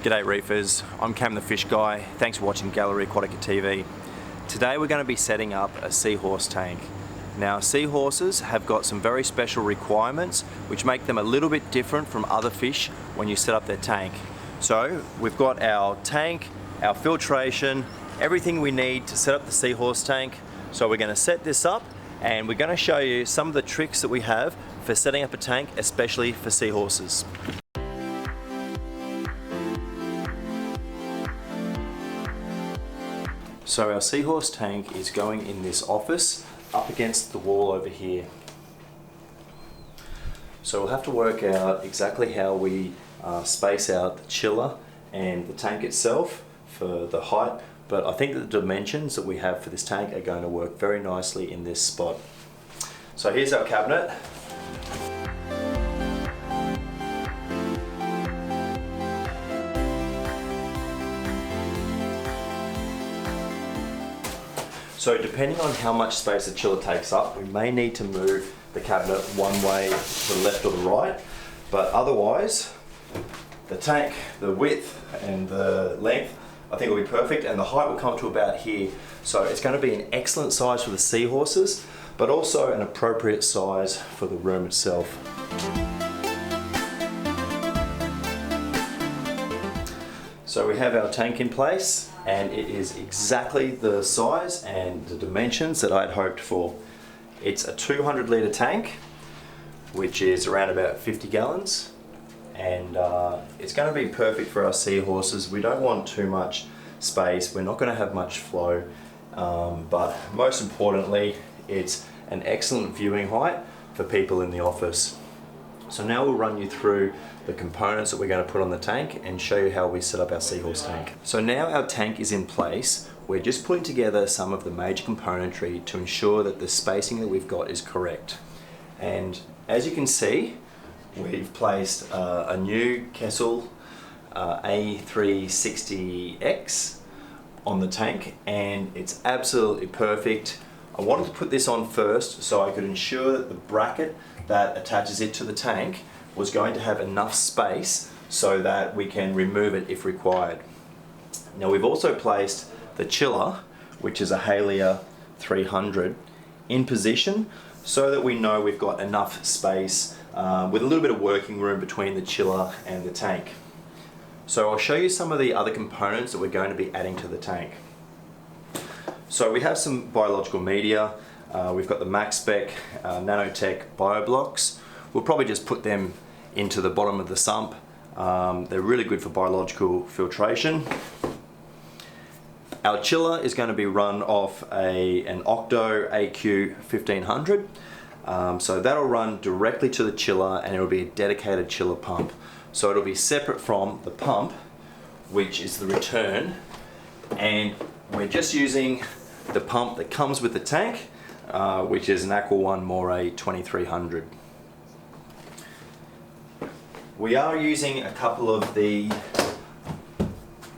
G'day reefers, I'm Cam the Fish Guy. Thanks for watching Gallery Aquatica TV. Today we're going to be setting up a seahorse tank. Now seahorses have got some very special requirements which make them a little bit different from other fish when you set up their tank. So we've got our tank, our filtration, everything we need to set up the seahorse tank. So we're going to set this up and we're going to show you some of the tricks that we have for setting up a tank, especially for seahorses. So our seahorse tank is going in this office up against the wall over here. So we'll have to work out exactly how we space out the chiller and the tank itself for the height, but I think that the dimensions that we have for this tank are going to work very nicely in this spot. So here's our cabinet. So depending on how much space the chiller takes up, we may need to move the cabinet one way to the left or the right, but otherwise the tank, the width and the length, I think will be perfect, and the height will come to about here. So it's going to be an excellent size for the seahorses, but also an appropriate size for the room itself. So we have our tank in place and it is exactly the size and the dimensions that I'd hoped for. It's a 200 litre tank, which is around about 50 gallons, and it's going to be perfect for our seahorses. We don't want too much space, we're not going to have much flow, but most importantly it's an excellent viewing height for people in the office. So now we'll run you through the components that we're going to put on the tank and show you how we set up our seahorse tank. So now our tank is in place, we're just putting together some of the major componentry to ensure that the spacing that we've got is correct. And as you can see, we've placed a new Kessel A360X on the tank and it's absolutely perfect. I wanted to put this on first so I could ensure that the bracket that attaches it to the tank was going to have enough space so that we can remove it if required. Now we've also placed the chiller, which is a Halia 300, in position so that we know we've got enough space with a little bit of working room between the chiller and the tank. So I'll show you some of the other components that we're going to be adding to the tank. So we have some biological media. We've got the Max Spec Nanotech BioBlocks. We'll probably just put them into the bottom of the sump. They're really good for biological filtration. Our chiller is going to be run off an Octo AQ 1500. So that'll run directly to the chiller and it'll be a dedicated chiller pump. So it'll be separate from the pump, which is the return, and we're just using the pump that comes with the tank, which is an Aqua One Moray 2300. We are using a couple of the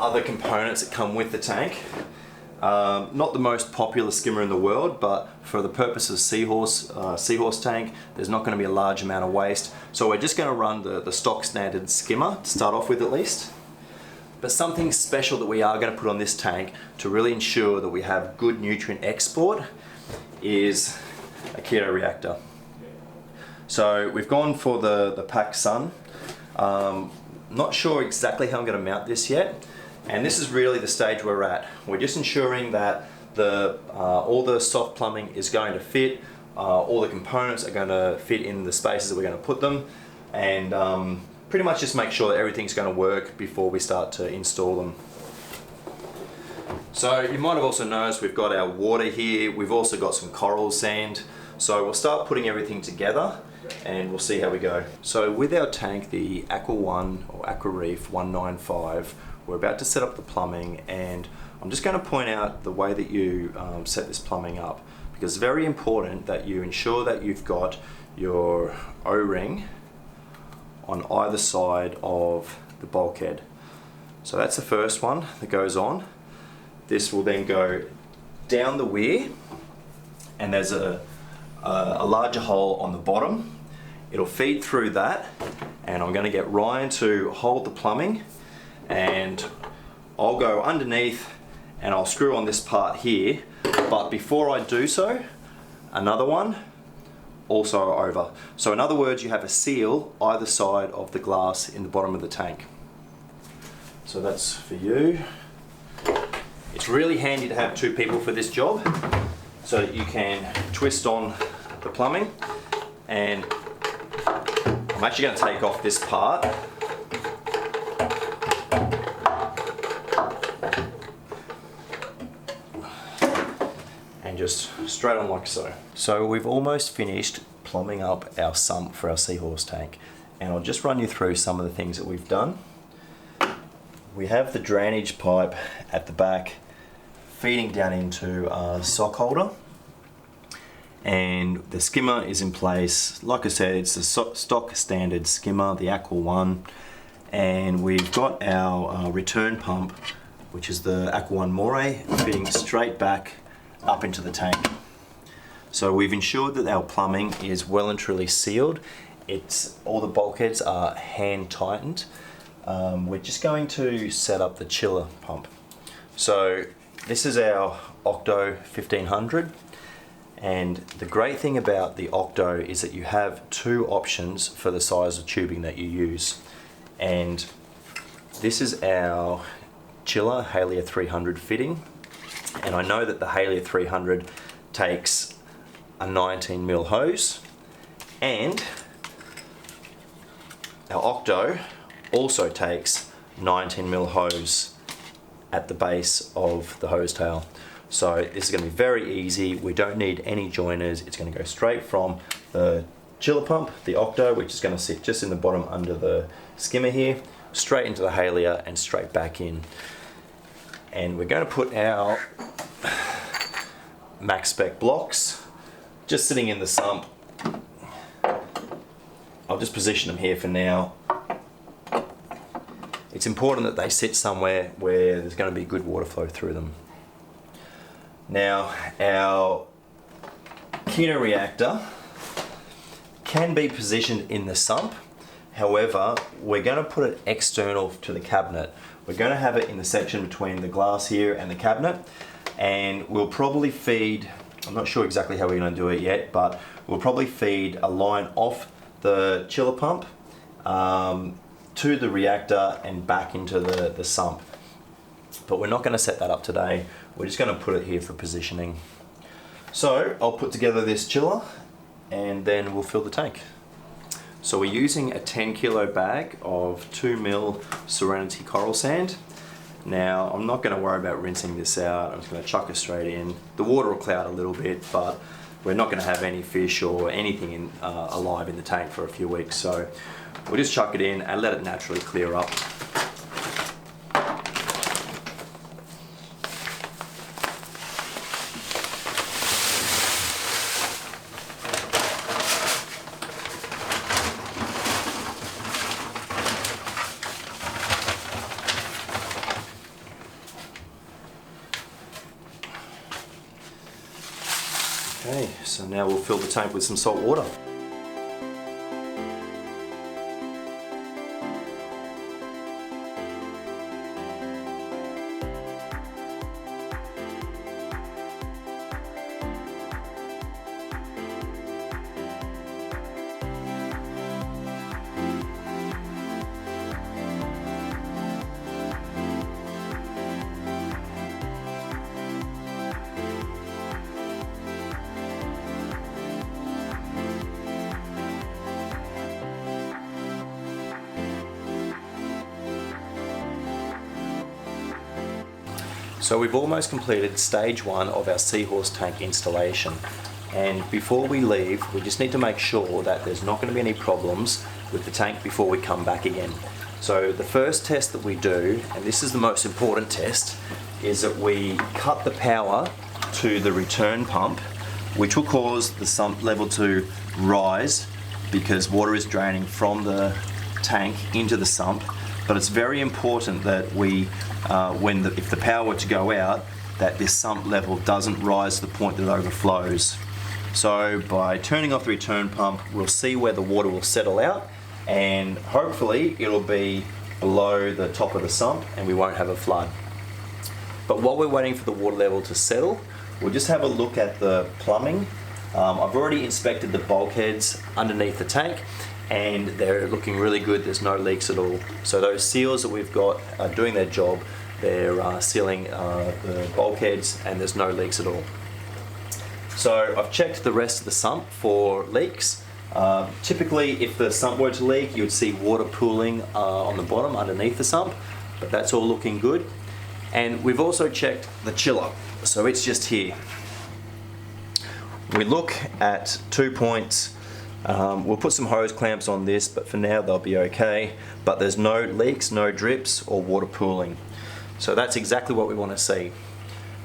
other components that come with the tank. Not the most popular skimmer in the world, but for the purpose of seahorse tank, there's not going to be a large amount of waste. So we're just going to run the stock standard skimmer to start off with at least. But something special that we are going to put on this tank to really ensure that we have good nutrient export is a keto reactor. So we've gone for the Pack Sun. Not sure exactly how I'm going to mount this yet, and this is really the stage we're at. We're just ensuring that all the soft plumbing is going to fit, all the components are going to fit in the spaces that we're going to put them, and pretty much just make sure that everything's going to work before we start to install them. So you might have also noticed we've got our water here, we've also got some coral sand, so we'll start putting everything together and we'll see how we go. So with our tank, the Aqua One or Aqua Reef 195, we're about to set up the plumbing, and I'm just going to point out the way that you set this plumbing up, because it's very important that you ensure that you've got your O-ring on either side of the bulkhead. So that's the first one that goes on. This will then go down the weir, and there's a larger hole on the bottom. It'll feed through that, and I'm going to get Ryan to hold the plumbing, and I'll go underneath and I'll screw on this part here, but before I do so, another one also over. So in other words, you have a seal either side of the glass in the bottom of the tank. So that's for you. It's really handy to have two people for this job so that you can twist on the plumbing, and I'm actually going to take off this part. And just straight on like so. So we've almost finished plumbing up our sump for our Seahorse tank, and I'll just run you through some of the things that we've done. We have the drainage pipe at the back feeding down into a sock holder, and the skimmer is in place. Like I said, it's a stock standard skimmer, the Aqua 1, and we've got our return pump, which is the Aqua 1 More, fitting straight back up into the tank. So we've ensured that our plumbing is well and truly sealed. All the bulkheads are hand tightened. We're just going to set up the chiller pump. So this is our Octo 1500, and the great thing about the Octo is that you have two options for the size of tubing that you use. And this is our chiller Halia 300 fitting, and I know that the Halia 300 takes a 19mm hose, and our Octo also takes 19mm hose at the base of the hose tail. So this is going to be very easy. We don't need any joiners. It's going to go straight from the chiller pump, the Octo, which is going to sit just in the bottom under the skimmer here, straight into the Halia and straight back in. And we're going to put our max spec blocks just sitting in the sump. I'll just position them here for now. It's important that they sit somewhere where there's going to be good water flow through them. Now, our Kino reactor can be positioned in the sump. However, we're going to put it external to the cabinet. We're going to have it in the section between the glass here and the cabinet, and we'll probably feed, I'm not sure exactly how we're going to do it yet, but we'll probably feed a line off the chiller pump to the reactor and back into the sump. But we're not going to set that up today. We're just going to put it here for positioning. So I'll put together this chiller and then we'll fill the tank. So we're using a 10 kilo bag of 2mm Serenity coral sand. Now I'm not going to worry about rinsing this out. I'm just going to chuck it straight in. The water will cloud a little bit, but we're not going to have any fish or anything alive in the tank for a few weeks. So we'll just chuck it in and let it naturally clear up. Okay, so now we'll fill the tank with some salt water. So we've almost completed stage 1 of our Seahorse tank installation, and before we leave we just need to make sure that there's not going to be any problems with the tank before we come back again. So the first test that we do, and this is the most important test, is that we cut the power to the return pump, which will cause the sump level to rise because water is draining from the tank into the sump. But it's very important that we, if the power were to go out, that this sump level doesn't rise to the point that it overflows. So by turning off the return pump, we'll see where the water will settle out, and hopefully it'll be below the top of the sump and we won't have a flood. But while we're waiting for the water level to settle, we'll just have a look at the plumbing. I've already inspected the bulkheads underneath the tank and they're looking really good. There's no leaks at all. So those seals that we've got are doing their job. They're sealing the bulkheads and there's no leaks at all. So I've checked the rest of the sump for leaks. Typically if the sump were to leak, you would see water pooling on the bottom underneath the sump, but that's all looking good. And we've also checked the chiller, so it's just here. We look at 2 points. We'll put some hose clamps on this, but for now they'll be okay. But there's no leaks, no drips or water pooling. So that's exactly what we want to see.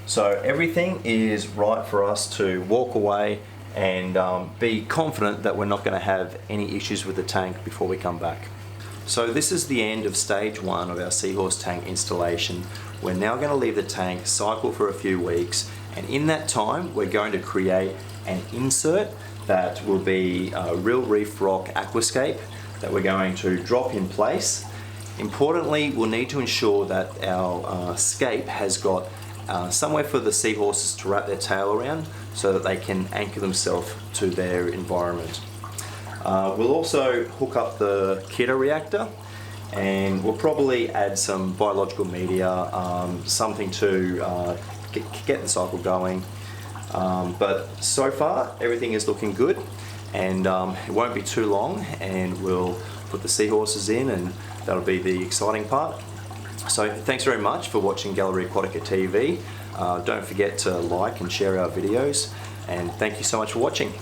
So everything is right for us to walk away and be confident that we're not going to have any issues with the tank before we come back. So this is the end of stage 1 of our Seahorse tank installation. We're now going to leave the tank cycle for a few weeks, and in that time we're going to create an insert that will be a real reef rock aquascape that we're going to drop in place. Importantly, we'll need to ensure that our scape has got somewhere for the seahorses to wrap their tail around so that they can anchor themselves to their environment. We'll also hook up the Kita reactor, and we'll probably add some biological media, something to get the cycle going. But so far everything is looking good, and it won't be too long and we'll put the seahorses in, and that'll be the exciting part. So thanks very much for watching Gallery Aquatica TV. Don't forget to like and share our videos, and thank you so much for watching.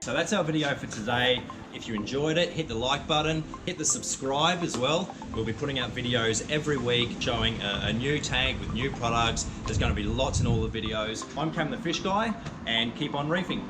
So that's our video for today. If you enjoyed it, hit the like button, hit the subscribe as well. We'll be putting out videos every week showing a new tank with new products. There's going to be lots in all the videos. I'm Cam the Fish Guy, and keep on reefing.